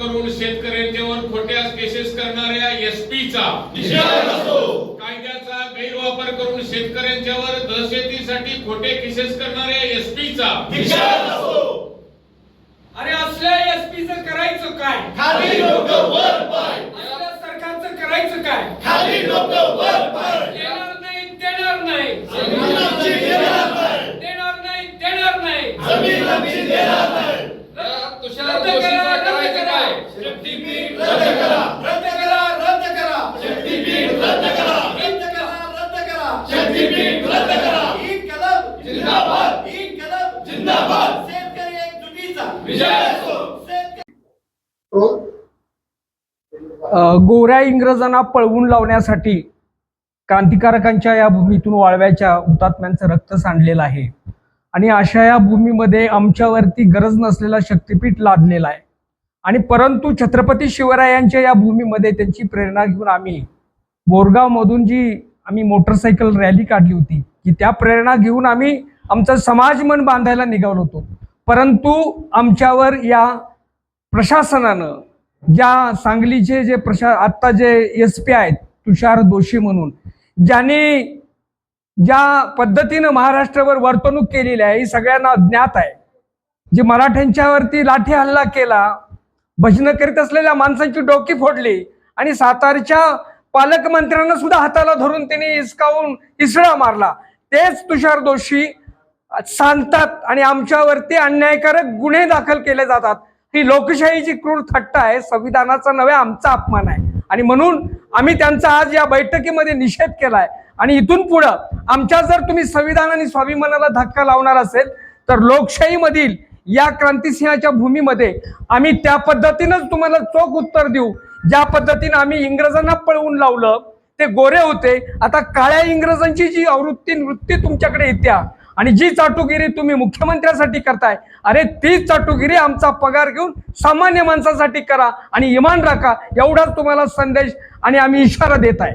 करून शेतकऱ्यांच्यावर खोट्या केसेस करणाऱ्या एसपीचा कायद्याचा गैरवापर करून शेतकऱ्यांच्यावर दहशतीसाठी खोटे केसेस करणाऱ्या एसपीचा अरे असल्या एसपीचं करायचं काय? खाली डोकं वर पाय. असल्या सरकारचं करायचं काय? खाली डोकं वर पाय. देणार नाही, देणार नाही, जमीन आमची देणार नाही. देणार नाही, देणार नाही, जमीन आमची देणार नाही. रद्द करा, रद्द करा. शक्तीपीठ रद्द करा. रद्द करा, रद्द करा. शक्तीपीठ रद्द करा. रद्द करा, रद्द करा. शक्तीपीठ रद्द करा. इन्कलाब जिंदाबाद. इन्कलाब जिंदाबाद. शेतकरी एकजुटीचा विजय असो. गोऱ्या इंग्रजांना पळवून लावण्यासाठी क्रांतिकारकांच्या या भूमीतून वाळव्याच्या हुतात्म्यांचं रक्त सांडलेलं आहे आणि अशा या भूमीमध्ये आमच्यावरती गरज नसलेला शक्तिपीठ लादलेला आहे. आणि परंतु छत्रपती शिवरायांच्या या भूमीमध्ये त्यांची प्रेरणा घेऊन आम्ही बोरगावमधून आम्ही मोटरसायकल रॅली काढली होती की त्या प्रेरणा घेऊन आम्ही आमचं समाज मन बांधायला निघालो होतो. परंतु आमच्यावर या प्रशासनानं ज्या सांगलीचे आत्ता जे SP आहेत तुषार दोशी म्हणून ज्यांनी ज्या पद्धतीनं महाराष्ट्रावर वर्तणूक केलेली आहे ही सगळ्यांना ज्ञात आहे. जे मराठ्यांच्यावरती लाठी हल्ला केला, भजनं करीत असलेल्या माणसांची डोकी फोडली आणि सातारच्या पालकमंत्र्यांना सुद्धा हाताला धरून त्यांनी हिसकावून इसळा मारला. तेच तुषार दोशी सांगतात आणि आमच्यावरती अन्यायकारक गुन्हे दाखल केले जातात. ही लोकशाहीची क्रूर थट्टा आहे, संविधानाचा नव्हे आमचा अपमान आहे. आणि म्हणून आम्ही त्यांचा आज या बैठकीमध्ये निषेध केलाय. आणि इथून पुढं आमच्या जर तुम्ही संविधान आणि स्वाभिमानाला धक्का लावणार असेल तर लोकशाहीमधील या क्रांतिसिंहाच्या भूमीमध्ये आम्ही त्या पद्धतीनंच तुम्हाला चोख उत्तर देऊ. ज्या पद्धतीनं आम्ही इंग्रजांना पळवून लावलं, ते गोरे होते, आता काळ्या इंग्रजांची जी वृत्ती तुमच्याकडे येत्या आणि जी चाटुगिरी तुम्ही मुख्यमंत्र्यांसाठी करताय, अरे तीच चाटुगिरी आमचा पगार घेऊन सामान्य माणसासाठी करा आणि इमान राखा, एवढाच तुम्हाला संदेश आणि आम्ही इशारा देत आहे.